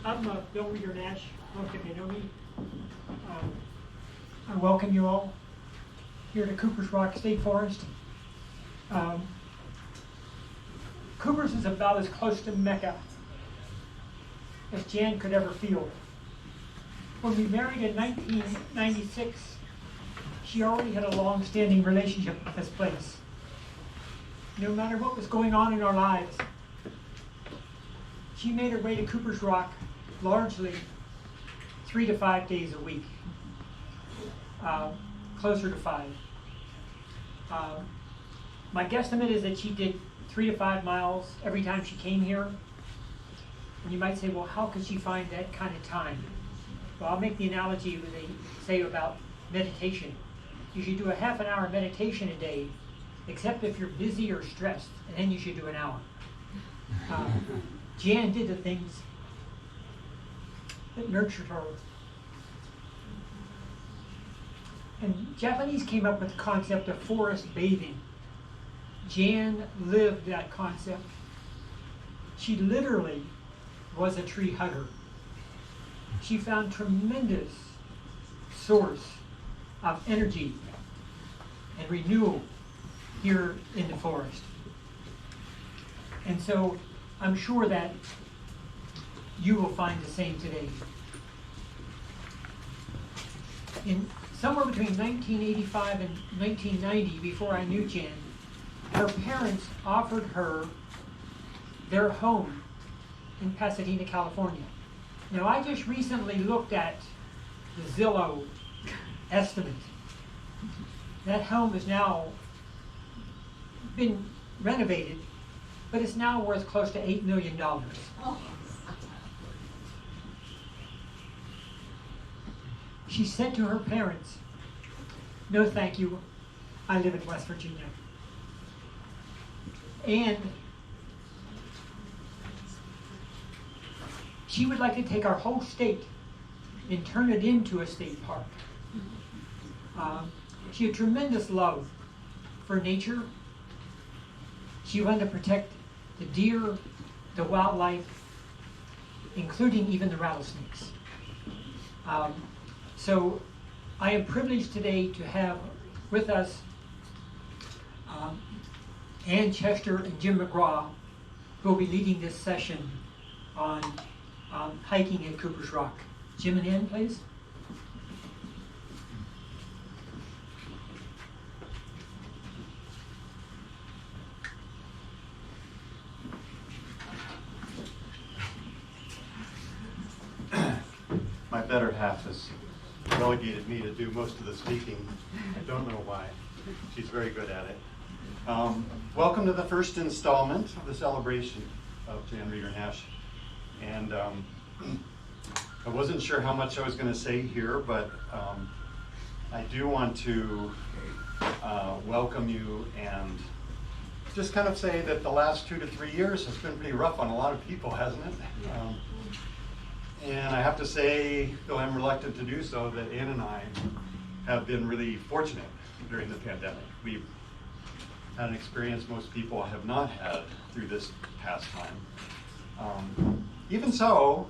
I'm Bill Reger-Nash. Most of you know me. I welcome you all here to Cooper's Rock State Forest. Cooper's is about as close to Mecca as Jan could ever feel. When we married in 1996, she already had a long-standing relationship with this place. No matter what was going on in our lives, she made her way to Cooper's Rock largely 3 to 5 days a week, closer to 5. My guesstimate is that she did 3 to 5 miles every time she came here. And you might say, well, how could she find that kind of time? Well, I'll make the analogy when they say about meditation. You should do a half an hour meditation a day, except if you're busy or stressed, and then you should do an hour. Jan did the things that nurtured her. And Japanese came up with the concept of forest bathing. Jan lived that concept. She literally was a tree hugger. She found tremendous source of energy and renewal here in the forest. And so I'm sure that you will find the same today. In somewhere between 1985 and 1990, before I knew Jan, her parents offered her their home in Pasadena, California. Now, I just recently looked at the Zillow estimate. That home has now been renovated, but it's now worth close to $8 million. She said to her parents, "No, thank you. I live in West Virginia." And she would like to take our whole state and turn it into a state park. She had tremendous love for nature. She wanted to protect the deer, the wildlife, including even the rattlesnakes. So I am privileged today to have with us Ann Chester and Jim McGraw, who will be leading this session on hiking at Cooper's Rock. Jim and Ann, please. My better half has relegated me to do most of the speaking. I don't know why. She's very good at it. Welcome to the first installment of the celebration of Jan Reger-Nash. And I wasn't sure how much I was going to say here, but I do want to welcome you and just kind of say that the last 2 to 3 years has been pretty rough on a lot of people, hasn't it? And I have to say, though I'm reluctant to do so, that Ann and I have been really fortunate during the pandemic. We've had an experience most people have not had through this past time. Even so,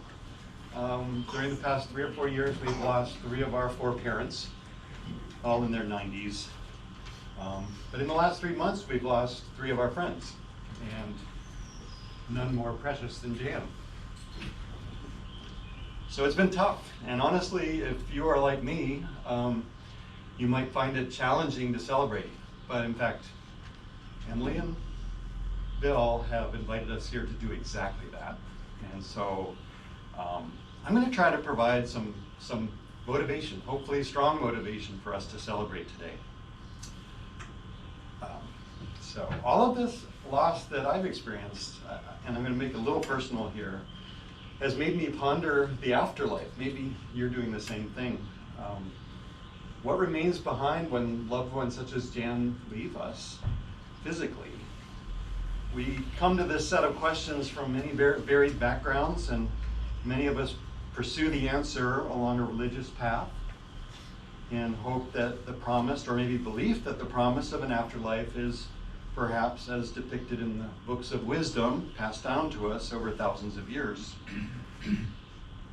during the past 3 or 4 years, we've lost 3 of our 4 parents, all in their 90s. But in the last 3 months, we've lost 3 of our friends, and none more precious than Jan. So it's been tough, and honestly, if you are like me, you might find it challenging to celebrate. But in fact, Emily and Bill have invited us here to do exactly that. And so I'm going to try to provide some motivation, hopefully strong motivation for us to celebrate today. So all of this loss that I've experienced, and I'm going to make it a little personal here, has made me ponder the afterlife. Maybe you're doing the same thing. What remains behind when loved ones such as Jan leave us physically? We come to this set of questions from many varied backgrounds, and many of us pursue the answer along a religious path in hope that the promise, or maybe belief that the promise of an afterlife is perhaps as depicted in the books of wisdom passed down to us over thousands of years.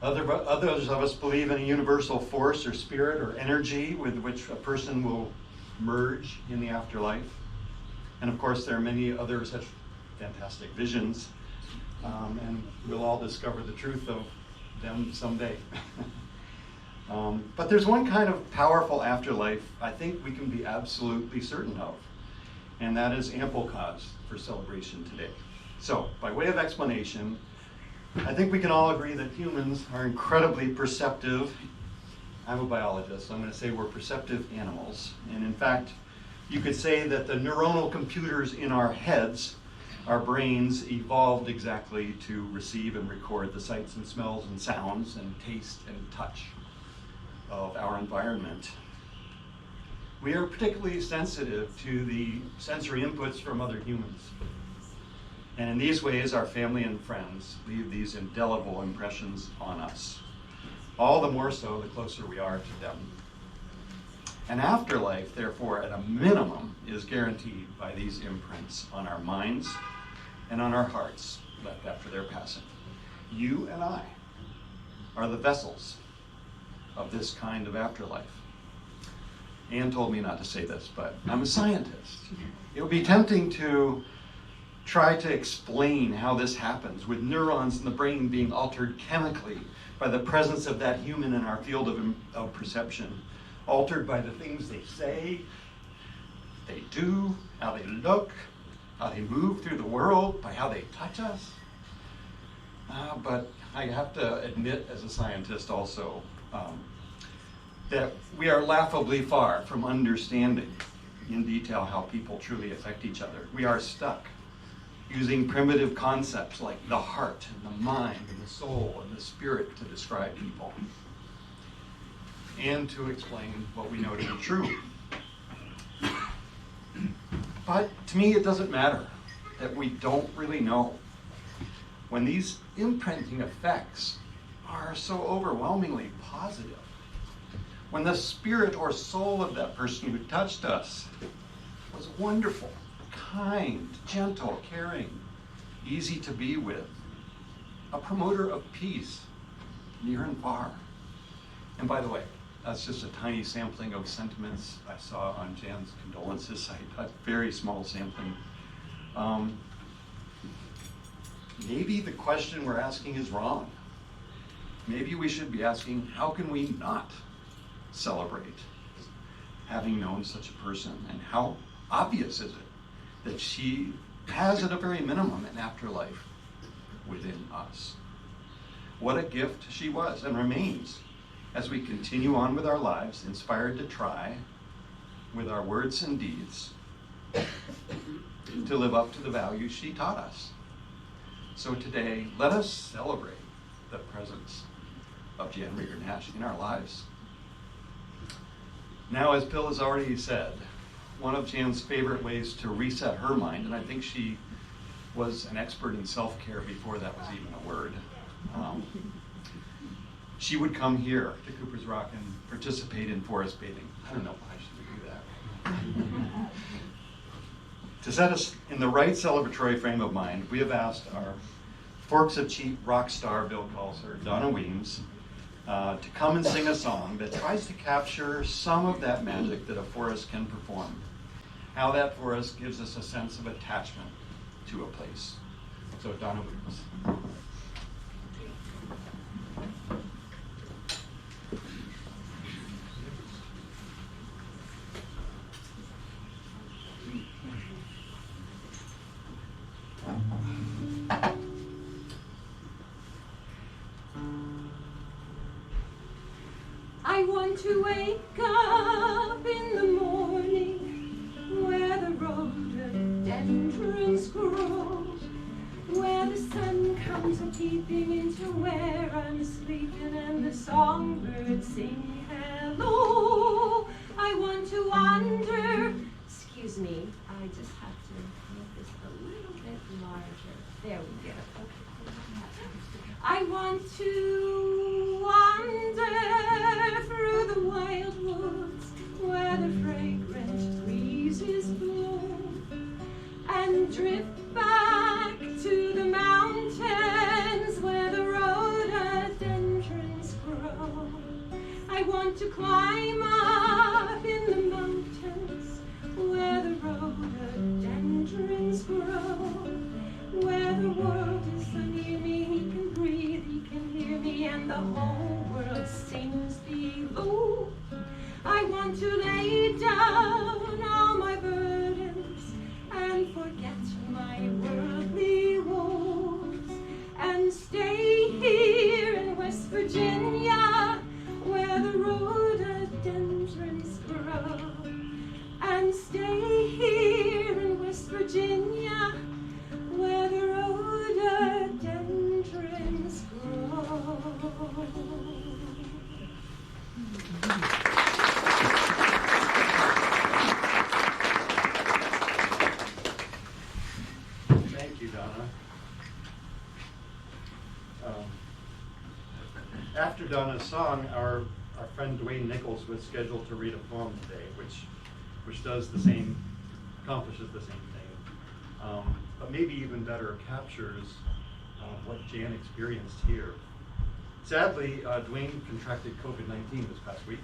Others of us believe in a universal force or spirit or energy with which a person will merge in the afterlife. And of course, there are many other such fantastic visions, and we'll all discover the truth of them someday. But there's one kind of powerful afterlife I think we can be absolutely certain of, and that is ample cause for celebration today. So, by way of explanation, I think we can all agree that humans are incredibly perceptive. I'm a biologist, so I'm going to say we're perceptive animals. And in fact, you could say that the neuronal computers in our heads, our brains, evolved exactly to receive and record the sights and smells and sounds and taste and touch of our environment. We are particularly sensitive to the sensory inputs from other humans. And in these ways, our family and friends leave these indelible impressions on us. All the more so the closer we are to them. An afterlife, therefore, at a minimum, is guaranteed by these imprints on our minds and on our hearts left after their passing. You and I are the vessels of this kind of afterlife. Anne told me not to say this, but I'm a scientist. It would be tempting to try to explain how this happens, with neurons in the brain being altered chemically by the presence of that human in our field of perception, altered by the things they say, they do, how they look, how they move through the world, by how they touch us. But I have to admit, as a scientist also, that we are laughably far from understanding in detail how people truly affect each other. We are stuck using primitive concepts like the heart and the mind and the soul and the spirit to describe people and to explain what we know to be true. But to me, it doesn't matter that we don't really know. When these imprinting effects are so overwhelmingly positive, when the spirit or soul of that person who touched us was wonderful, kind, gentle, caring, easy to be with, a promoter of peace, near and far. And by the way, that's just a tiny sampling of sentiments I saw on Jan's condolences site, a very small sampling. Maybe the question we're asking is wrong. Maybe we should be asking, how can we not celebrate having known such a person, and how obvious is it that she has, at a very minimum, an afterlife within us? What a gift she was and remains as we continue on with our lives, inspired to try, with our words and deeds, to live up to the values she taught us. So today, let us celebrate the presence of Jan Reger-Nash in our lives. Now, as Bill has already said, one of Jan's favorite ways to reset her mind, and I think she was an expert in self-care before that was even a word, she would come here to Cooper's Rock and participate in forest bathing. I don't know why she would do that. To set us in the right celebratory frame of mind, we have asked our Forks of Cheap rock star, Bill calls her, Donna Weems, to come and sing a song that tries to capture some of that magic that a forest can perform. How that forest gives us a sense of attachment to a place. So Donna Weems. I want to wake up in the morning where the rhododendrons grow, where the sun comes a-peeping into where I'm sleeping and the songbirds sing hello. I want to wander. Excuse me, I just have to make this a little bit larger. There we go. I want to wander through the wild woods where the fragrant breezes blow, and drift back to the mountains where the rhododendrons to climb up in the mountains where the rhododendrons grow, where the world is so near me, he can breathe, he can hear me, and the whole world sings below. I want to lay down all my burdens and forget my worldly woes, and stay here in West Virginia where the rhododendrons grow, and stay here in West Virginia where the rhododendrons grow. Thank you, Donna. After Donna's song, our friend Duane Nichols was scheduled to read a poem today, which does the same, accomplishes the same thing, but maybe even better captures what Jan experienced here. Sadly, Duane contracted COVID-19 this past week.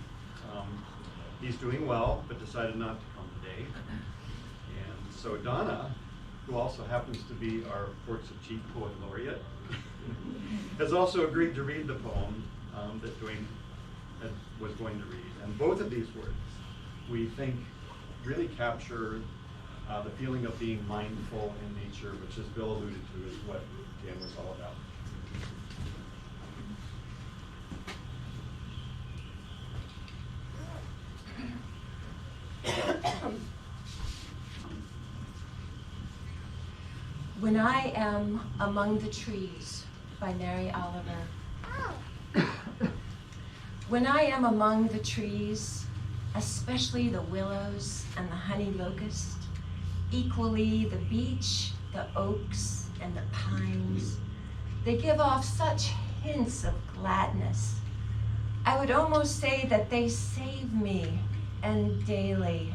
He's doing well, but decided not to come today. And so Donna, who also happens to be our Forks of Cheek Poet Laureate, has also agreed to read the poem that Duane was going to read. And both of these words, we think, really capture the feeling of being mindful in nature, which, as Bill alluded to, is what Jan was all about. When I Am Among the Trees by Mary Oliver. When I am among the trees, especially the willows and the honey locust, equally the beech, the oaks, and the pines, they give off such hints of gladness. I would almost say that they save me, and daily.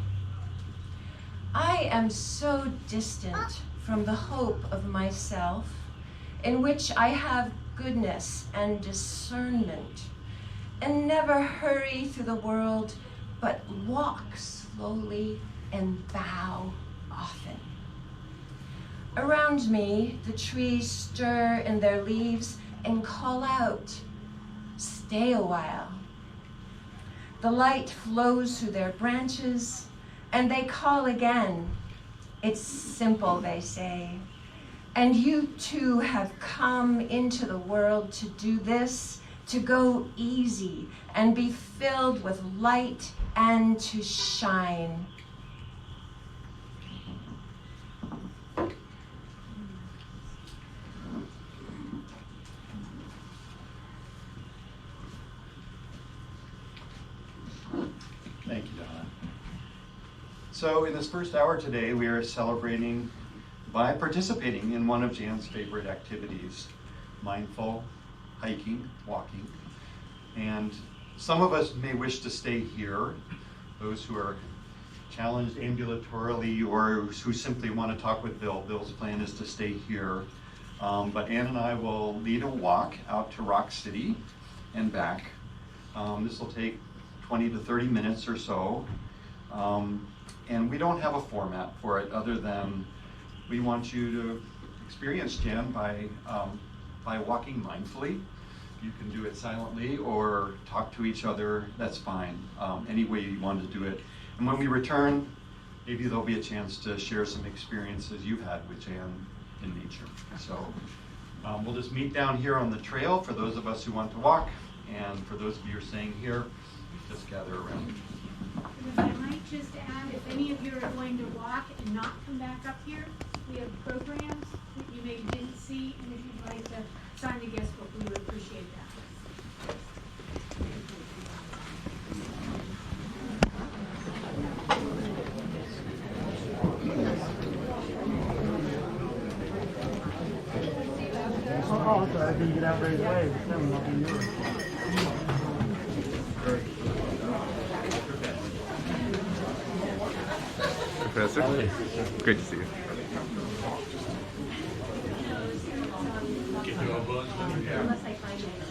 I am so distant from the hope of myself, in which I have goodness and discernment, and never hurry through the world, but walk slowly and bow often. Around me, the trees stir in their leaves and call out, "Stay a while." The light flows through their branches, and they call again. It's simple, they say. And you too have come into the world to do this, to go easy and be filled with light and to shine. Thank you, Donna. So in this first hour today, we are celebrating by participating in one of Jan's favorite activities, mindful hiking, walking. And some of us may wish to stay here, those who are challenged ambulatorially or who simply want to talk with Bill. Bill's plan is to stay here. But Ann and I will lead a walk out to Rock City and back. This will take 20 to 30 minutes or so. And we don't have a format for it other than we want you to experience Jan by walking mindfully. You can do it silently or talk to each other, that's fine. Any way you want to do it. And when we return, maybe there'll be a chance to share some experiences you've had with Jan in nature. So we'll just meet down here on the trail for those of us who want to walk, and for those of you who are staying here, just gather around. I might just add, if any of you are going to walk and not come back up here, we have programs that you maybe didn't see, and if you'd like to sign the guest book, we would appreciate that. Oh, sorry, I didn't get out right away. That must be yours. Professor, great to see you. Unless I find it.